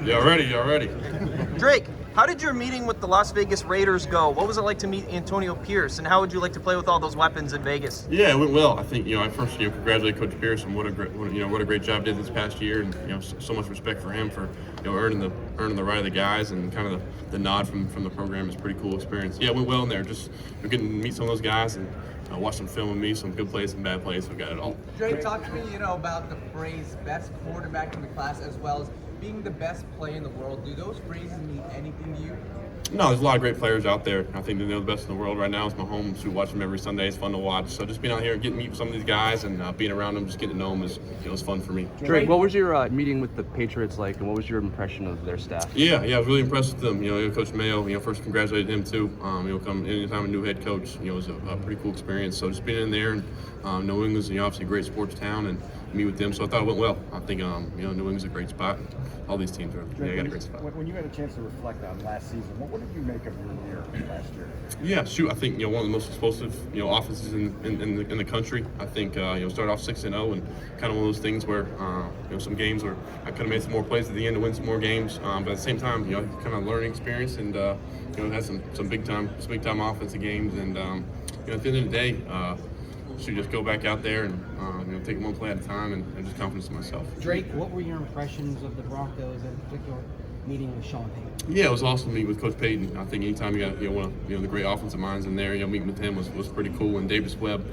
Y'all ready. Drake, how did your meeting with the Las Vegas Raiders go? What was it like to meet Antonio Pierce, and how would you like to play with all those weapons in Vegas? Yeah, it went well. I think I first congratulate Coach Pierce on what a great job did this past year, and so much respect for him for earning the right of the guys, and kind of the nod from the program is a pretty cool experience. Yeah, it went well in there. Just getting to meet some of those guys and watch them film with me, some good plays and bad plays. We got it all. Drake, talk to me, about the phrase "best quarterback in the class" as well as being the best player in the world. Do those phrases mean anything to you? No, there's a lot of great players out there. I think they're the best in the world right now. It's my home, so we watch them every Sunday. It's fun to watch. So just being out here and getting to meet some of these guys and being around them, just getting to know them is fun for me. Drake, what was your meeting with the Patriots like, and what was your impression of their staff? Yeah, I was really impressed with them. Coach Maye, first congratulated him too. Come anytime a new head coach, it was a pretty cool experience. So just being in there and New England's obviously a great sports town and meet with them. So I thought it went well. I think New England's a great spot. All these teams got a great spot. When you had a chance to reflect on last season, what did you make of your year last year? Yeah, I think one of the most explosive offenses in the country. I think started off 6-0 and kind of one of those things where some games where I could have made some more plays at the end to win some more games, but at the same time kind of learning experience and had some big time offensive games, and at the end of the day. Should just go back out there and take one play at a time and just confidence in myself. Drake, what were your impressions of the Broncos, in particular meeting with Sean Payton? Yeah, it was awesome to meet with Coach Payton. I think anytime you got one of the great offensive minds in there, meeting with him was pretty cool. And Davis Webb,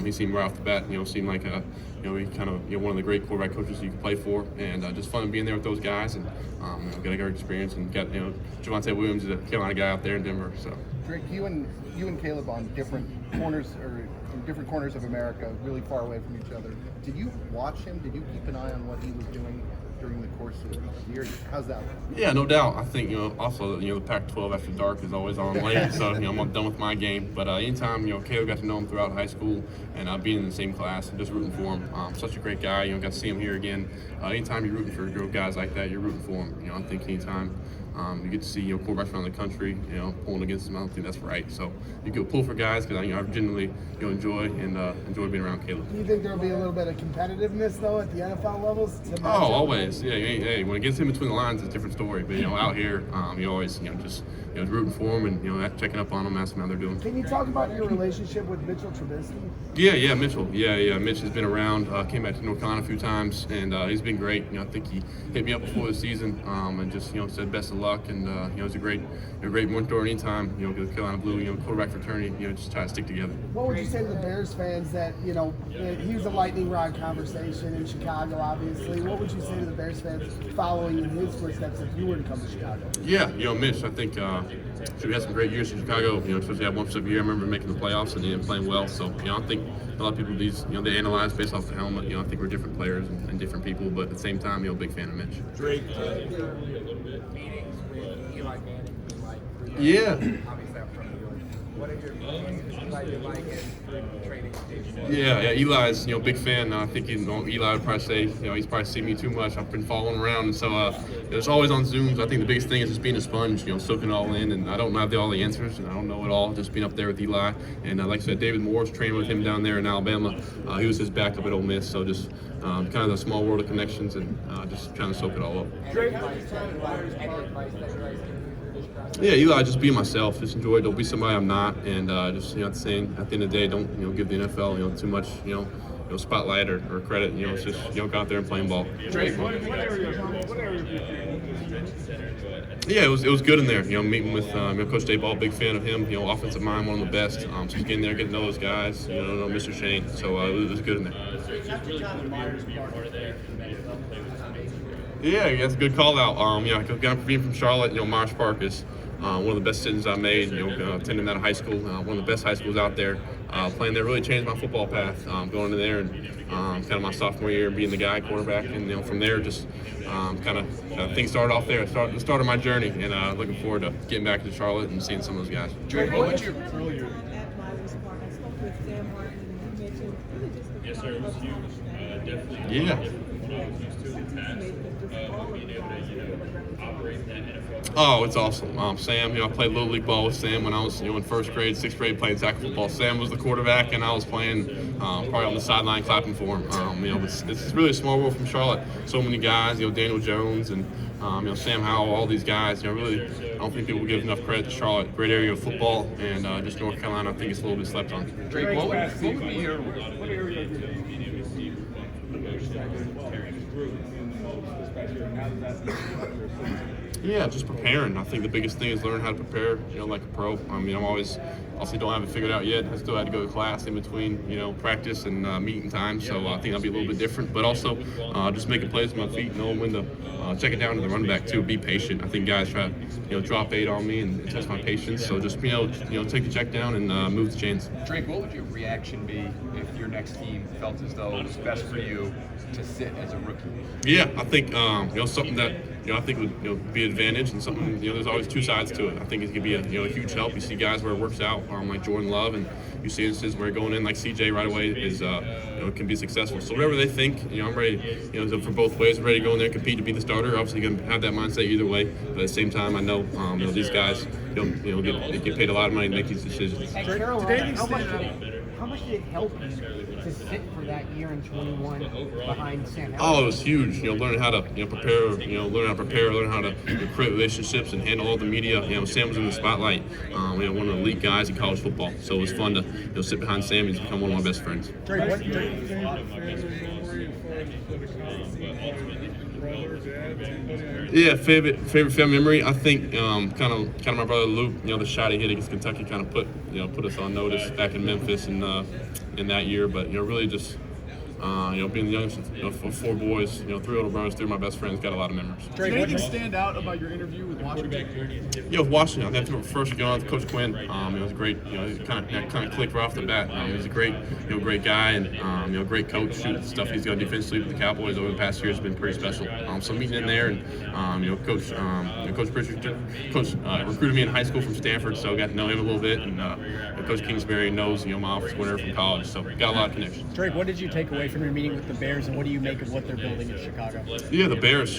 he seemed right off the bat, seemed like he kind of one of the great quarterback coaches you can play for, and just fun being there with those guys and got a great experience and got Javonte Williams is a Carolina guy out there in Denver. So Drake, you and Caleb on different corners or in different corners of America, really far away from each other. Did you watch him? Did you keep an eye on what he was doing during the course of the year? How's that? Yeah, no doubt. I think also the Pac-12 after dark is always on late, so I'm done with my game. But anytime Caleb got to know him throughout high school and being in the same class and just rooting for him. Such a great guy. Got to see him here again. Anytime you're rooting for guys like that, you're rooting for him. I think anytime. You get to see quarterbacks around the country, pulling against them. I don't think that's right. So you can pull for guys because I genuinely enjoy being around Caleb. Do you think there'll be a little bit of competitiveness though at the NFL levels? Oh, always. Yeah. Hey, when it gets in between the lines, it's a different story. But out here, you always just rooting for them and checking up on them, asking how they're doing. Can you talk about your relationship with Mitchell Trubisky? Yeah, Mitchell. Yeah. Mitch has been around. Came back to North Carolina a few times, and he's been great. I think he hit me up before the season and just said best of luck, and he's a great mentor anytime. The Carolina Blue quarterback fraternity. Just try to stick together. What would you say to the Bears fans that he was a lightning rod conversation in Chicago, obviously? What would you say to the Bears fans following in his footsteps if you were to come to Chicago? Yeah, Mitch. I think we had some great years in Chicago. Especially had one specific year. I remember making the playoffs and then playing well. So I think a lot of people they analyze based off the helmet. I think we're different players and different people, but at the same time, big fan of Mitch. Drake. Yeah. Yeah, Eli's big fan. I think Eli would probably say he's probably seen me too much. I've been following around, and so it's always on Zooms. I think the biggest thing is just being a sponge, soaking it all in. And I don't have all the answers, and I don't know it all. Just being up there with Eli, and like I said, David Moore's training with him down there in Alabama. He was his backup at Ole Miss, so just kind of the small world of connections and just trying to soak it all up. Yeah, Eli, just be myself. Just enjoy it. Don't be somebody I'm not, and just saying at the end of the day, don't give the NFL too much spotlight or credit. It's just go out there and playing ball. Drake, Yeah, it was good in there. Meeting with Coach Dave Ball, big fan of him. Offensive mind, one of the best. So just getting there, getting to know those guys. Know Mr. Shane. So it was good in there. Yeah, that's a good call out. Being from Charlotte, Myers Park is one of the best decisions I made. Attending that high school, one of the best high schools out there. Playing there really changed my football path. Going to there and kind of my sophomore year, being the guy quarterback, and from there just kind of things started off there. The start of my journey, and looking forward to getting back to Charlotte and seeing some of those guys. Drake, what would you earlier? Yeah. Oh, it's awesome. Sam, I played Little League ball with Sam when I was, in first grade, sixth grade, playing tackle football. Sam was the quarterback, and I was playing probably on the sideline clapping for him. It's really a small world from Charlotte. So many guys, Daniel Jones and Sam Howell, all these guys. Really, I don't think people give enough credit to Charlotte. Great area of football, and just North Carolina, I think it's a little bit slept on. Drake, what would be your what area of your game do you Yeah, just preparing. I think the biggest thing is learn how to prepare, like a pro. I'm always, obviously don't have it figured out yet. I still had to go to class in between, practice and meeting time. So I think I'll be a little bit different. But also just making plays with my feet, knowing when to check it down to the running back too. Be patient. I think guys try to, drop 8 on me and test my patience. So just, take the check down and move the chains. Drake, what would your reaction be if your next team felt as though it was best for you to sit as a rookie? Yeah, I think something that I think would be an advantage, and something there's always two sides to it. I think it could be a huge help. You see guys where it works out, like Jordan Love, and you see instances where going in like CJ right away is can be successful. So whatever they think, I'm ready. For both ways, I'm ready to go in there and compete to be the starter. Obviously, going to have that mindset either way. But at the same time, I know these guys get paid a lot of money to make these decisions. At Carolina, how much did it help you to sit for that year in 21 behind Sam Howell? Oh, it was huge. Learning how to prepare. Learn how to create relationships and handle all the media. Sam was in the spotlight. One of the elite guys in college football. So it was fun to sit behind Sam and become one of my best friends. Drake, Yeah, favorite family memory. I think kind of my brother Luke. The shot he hit against Kentucky kind of put us on notice back in Memphis in that year. But really just being the youngest of 4 boys, 3 older brothers, 3 of my best friends, got a lot of memories. Did anything stand out about your interview with Washington? Yeah, with Washington, I think first going on with Coach Quinn, it was great. It kind of clicked right off the bat. He's a great guy and great coach. Stuff he's done defensively with the Cowboys over the past years has been pretty special. So meeting in there and Coach Pritchard, recruited me in high school from Stanford, so got to know him a little bit. And Coach Kingsbury knows my office winner from college, so got a lot of connections. Drake, what did you take away from your meeting with the Bears, and what do you make of what they're building in Chicago? Yeah, the Bears,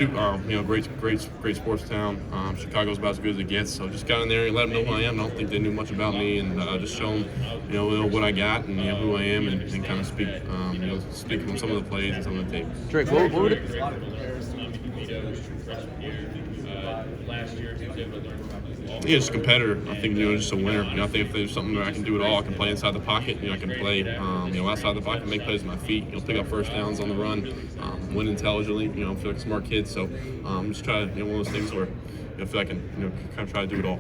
great sports town. Chicago's about as good as it gets. So just got in there and let them know who I am. I don't think they knew much about me, and just show them, what I got and who I am, and kind of speak from some of the plays and some of the tape. Drake, what would it? Yeah, just a competitor. I think just a winner. I think if there's something where I can do it all, I can play inside the pocket. I can play outside the pocket, make plays with my feet. Pick up first downs on the run, win intelligently. I feel like a smart kid. So just try to one of those things where I feel like I can kind of try to do it all.